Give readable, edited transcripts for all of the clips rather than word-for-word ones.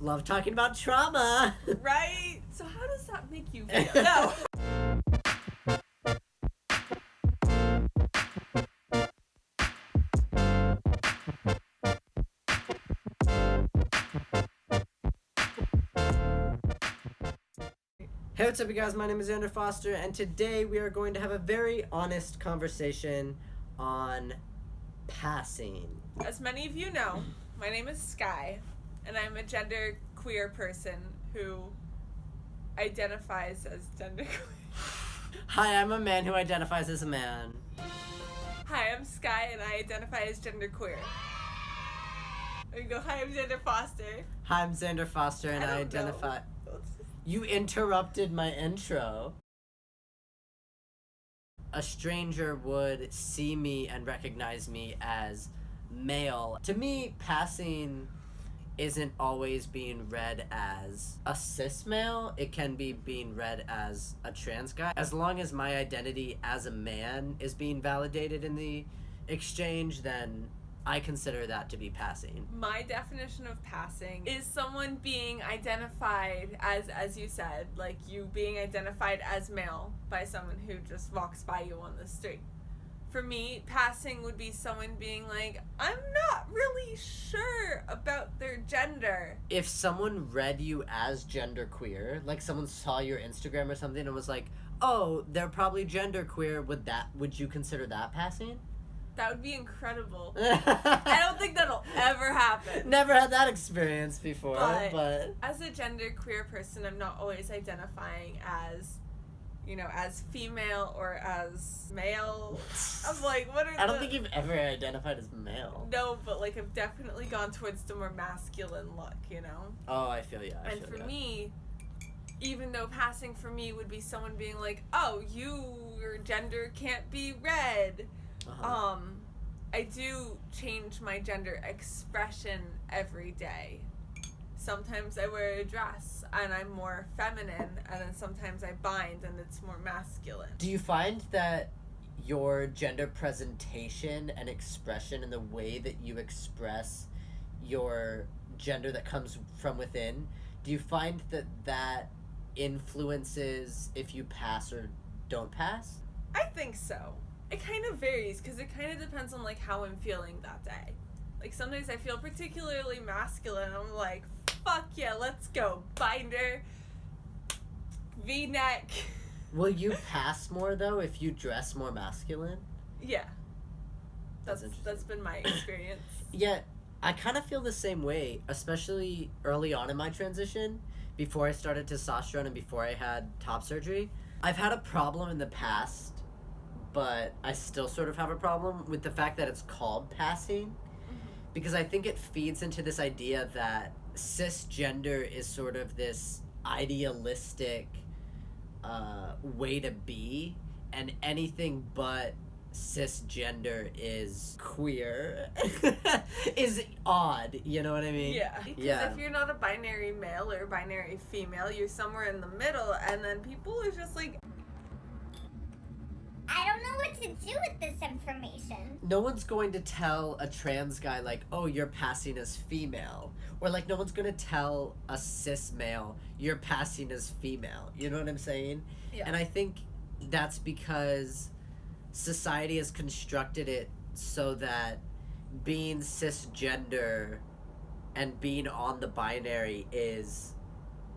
Love talking about trauma. Right? So how does that make you feel? No. Hey, what's up, you guys? My name is Xander Foster, and today we are going to have a very honest conversation on passing. As many of you know, my name is Sky, and I'm a gender queer person who identifies as gender queer. Hi, I'm a man who identifies as a man. Hi, I'm Sky, and I identify as gender queer. There you go. Hi, I'm Xander Foster. Hi, I'm Xander Foster, and I don't identify... know. You interrupted my intro. A stranger would see me and recognize me as male. To me, passing isn't always being read as a cis male. It can be being read as a trans guy. As long as my identity as a man is being validated in the exchange, then I consider that to be passing. My definition of passing is someone being identified as you said, like you being identified as male by someone who just walks by you on the street. For me, passing would be someone being like, I'm not really sure about their gender. If someone read you as genderqueer, like someone saw your Instagram or something and was like, oh, they're probably genderqueer, would you consider that passing? That would be incredible. I don't think that'll ever happen. Never had that experience before, but... As a genderqueer person, I'm not always identifying as, as female or as male. I'm like, what are I don't think you've ever identified as male. No, but like I've definitely gone towards the more masculine look, Oh, I feel ya. And for me, even though passing for me would be someone being like, oh, your gender can't be read. Uh-huh. I do change my gender expression every day. Sometimes I wear a dress and I'm more feminine, and then sometimes I bind and it's more masculine. Do you find that your gender presentation and expression and the way that you express your gender that comes from within, do you find that influences if you pass or don't pass? I think so. It kind of varies because it kind of depends on like how I'm feeling that day. Like some days I feel particularly masculine. I'm like, fuck yeah, let's go. Binder, V-neck. Will you pass more though if you dress more masculine? Yeah. That's been my experience. Yeah, I kind of feel the same way, especially early on in my transition, before I started testosterone and before I had top surgery. I've had a problem in the past, but I still sort of have a problem with the fact that it's called passing, because I think it feeds into this idea that cisgender is sort of this idealistic way to be, and anything but cisgender is queer, is odd, you know what I mean? Yeah. Because if you're not a binary male or binary female, you're somewhere in the middle, and then people are just like, I don't know what to do with this information. No one's going to tell a trans guy, like, oh, you're passing as female. Or, like, no one's going to tell a cis male, you're passing as female. You know what I'm saying? Yeah. And I think that's because society has constructed it so that being cisgender and being on the binary is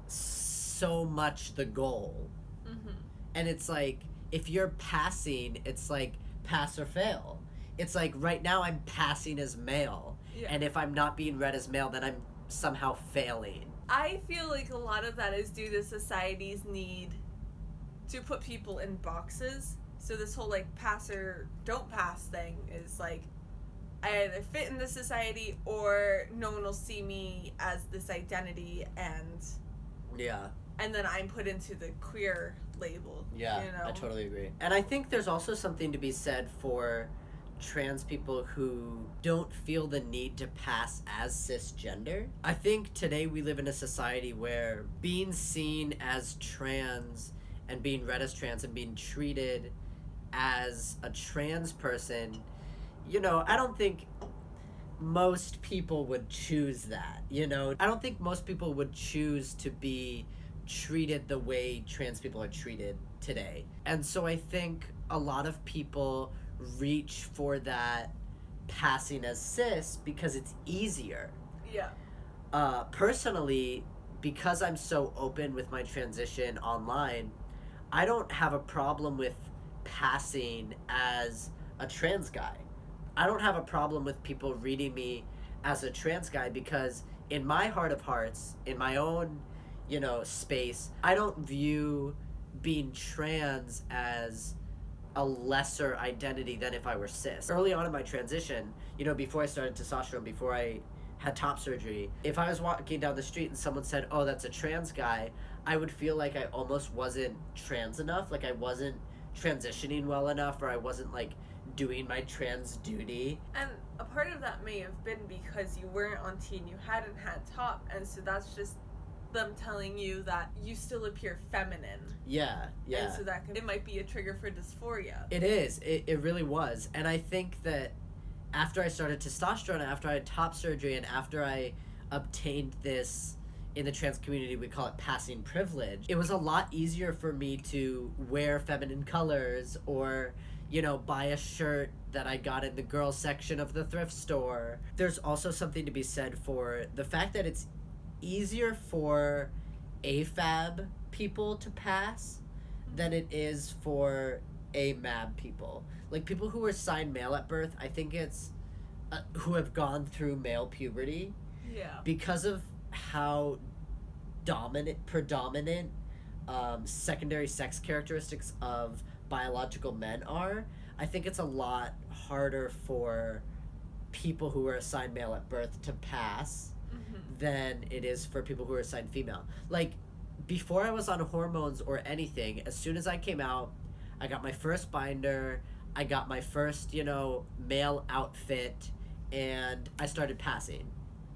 so much the goal. Mm-hmm. And it's like, if you're passing, it's like pass or fail. It's like right now I'm passing as male. Yeah. And if I'm not being read as male, then I'm somehow failing. I feel like a lot of that is due to society's need to put people in boxes. So this whole like pass or don't pass thing is like, I either fit in this society or no one will see me as this identity, and then I'm put into the queer label. Yeah, I totally agree. And I think there's also something to be said for trans people who don't feel the need to pass as cisgender. I think today we live in a society where being seen as trans and being read as trans and being treated as a trans person, I don't think most people would choose that, you know? I don't think most people would choose to be treated the way trans people are treated today. And so I think a lot of people reach for that passing as cis because it's easier. Yeah. Personally, because I'm so open with my transition online, I don't have a problem with passing as a trans guy. I don't have a problem with people reading me as a trans guy because in my heart of hearts, in my own, you know, space, I don't view being trans as a lesser identity than if I were cis. Early on in my transition, you know, before I started testosterone, before I had top surgery, if I was walking down the street and someone said, "Oh, that's a trans guy," I would feel like I almost wasn't trans enough, like I wasn't transitioning well enough, or I wasn't like doing my trans duty. And a part of that may have been because you weren't on T and you hadn't had top, and so that's just them telling you that you still appear feminine. Yeah. And so it might be a trigger for dysphoria. It is. It really was. And I think that after I started testosterone, after I had top surgery, and after I obtained this, in the trans community we call it passing privilege, it was a lot easier for me to wear feminine colors, or, you know, buy a shirt that I got in the girls section of the thrift store. There's also something to be said for the fact that it's easier for AFAB people to pass than it is for AMAB people. Like, people who are assigned male at birth, I think it's who have gone through male puberty, Yeah. because of how predominant secondary sex characteristics of biological men are. I think it's a lot harder for people who are assigned male at birth to pass than it is for people who are assigned female. Like, before I was on hormones or anything, as soon as I came out, I got my first binder, I got my first, you know, male outfit, and I started passing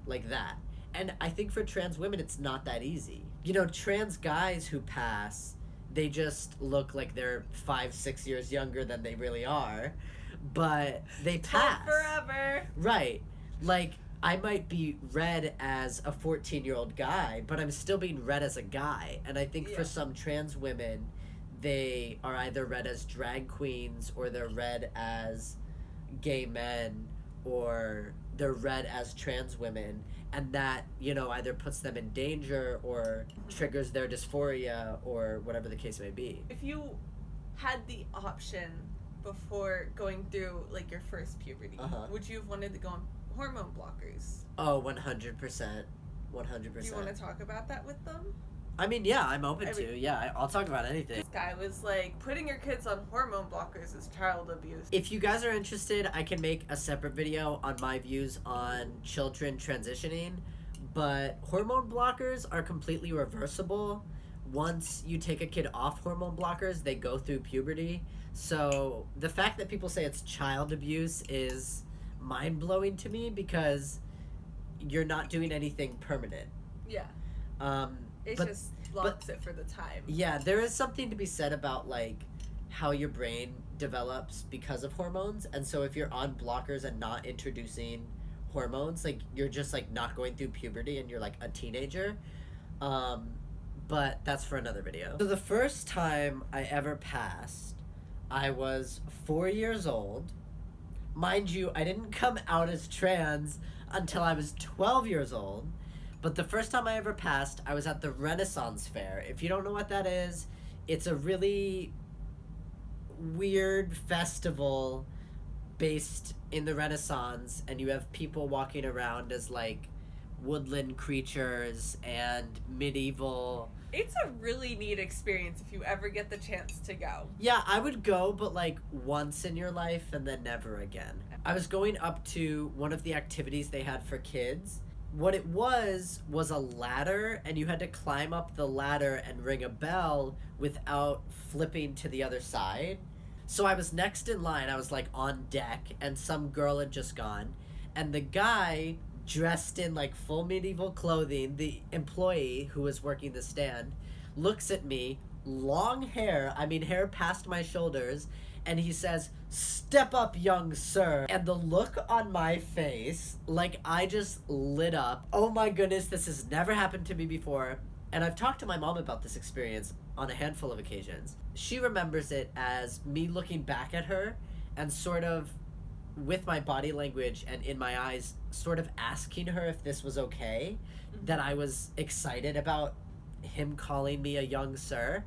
like that. And I think for trans women, it's not that easy. You know, trans guys who pass, they just look like they're 5-6 years younger than they really are, but they pass. Forever. Right. Like, I might be read as a 14-year-old guy, but I'm still being read as a guy. And I think for some trans women, they are either read as drag queens, or they're read as gay men, or they're read as trans women. And that, you know, either puts them in danger or triggers their dysphoria, or whatever the case may be. If you had the option before going through, like, your first puberty, would you have wanted to go on hormone blockers? Oh, 100%. 100%. Do you want to talk about that with them? I mean, yeah, I'm open to. Yeah, I'll talk about anything. This guy was like, putting your kids on hormone blockers is child abuse. If you guys are interested, I can make a separate video on my views on children transitioning, but hormone blockers are completely reversible. Once you take a kid off hormone blockers, they go through puberty. So the fact that people say it's child abuse is mind-blowing to me, because you're not doing anything permanent. Yeah. It just blocks it for the time. Yeah, there is something to be said about, like, how your brain develops because of hormones. And so if you're on blockers and not introducing hormones, like, you're just, like, not going through puberty and you're, like, a teenager. But that's for another video. So the first time I ever passed, I was 4 years old. Mind you, I didn't come out as trans until I was 12 years old. But the first time I ever passed, I was at the Renaissance Fair. If you don't know what that is, it's a really weird festival based in the Renaissance, and you have people walking around as, like, woodland creatures and medieval. It's a really neat experience if you ever get the chance to go. Yeah, I would go, but, like, once in your life and then never again. I was going up to one of the activities they had for kids. What it was a ladder, and you had to climb up the ladder and ring a bell without flipping to the other side. So I was next in line, I was, like, on deck, and some girl had just gone, and the guy, dressed in, like, full medieval clothing, the employee who was working the stand, looks at me, long hair, I mean, hair past my shoulders, and he says, "Step up, young sir." And the look on my face, like I just lit up. Oh my goodness, this has never happened to me before. And I've talked to my mom about this experience on a handful of occasions. She remembers it as me looking back at her and sort of, with my body language and in my eyes, sort of asking her if this was okay, that I was excited about him calling me a young sir.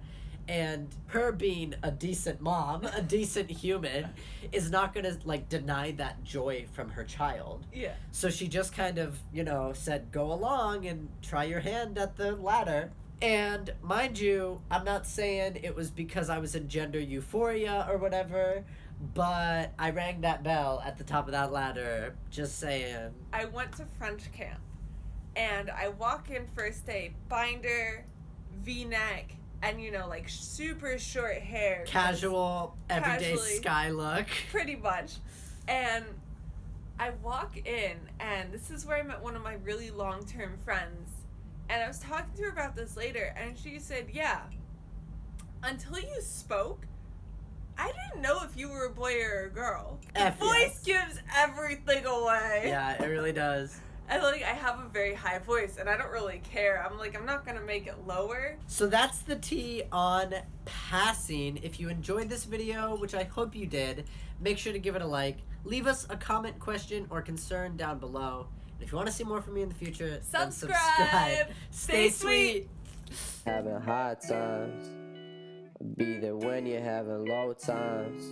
And her being a decent mom, a decent human, is not gonna like deny that joy from her child. Yeah. So she just kind of, said, "Go along and try your hand at the ladder." And mind you, I'm not saying it was because I was in gender euphoria or whatever, but I rang that bell at the top of that ladder, just saying. I went to French camp, and I walk in first day, binder, V-neck, and like super short hair. Casual, everyday Casually. sky look. Pretty much. And I walk in, and this is where I met one of my really long-term friends. And I was talking to her about this later, and she said, yeah, until you spoke, I didn't know if you were a boy or a girl. The voice gives everything away. Yeah, it really does. And I have a very high voice, and I don't really care. I'm not gonna make it lower. So that's the tea on passing. If you enjoyed this video, which I hope you did, make sure to give it a like. Leave us a comment, question, or concern down below. And if you want to see more from me in the future, then subscribe. Stay sweet. Having hard times, be there when you're having low times.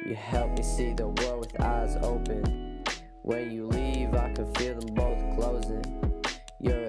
You help me see the world with eyes open. When you leave, I can feel them both closing. You're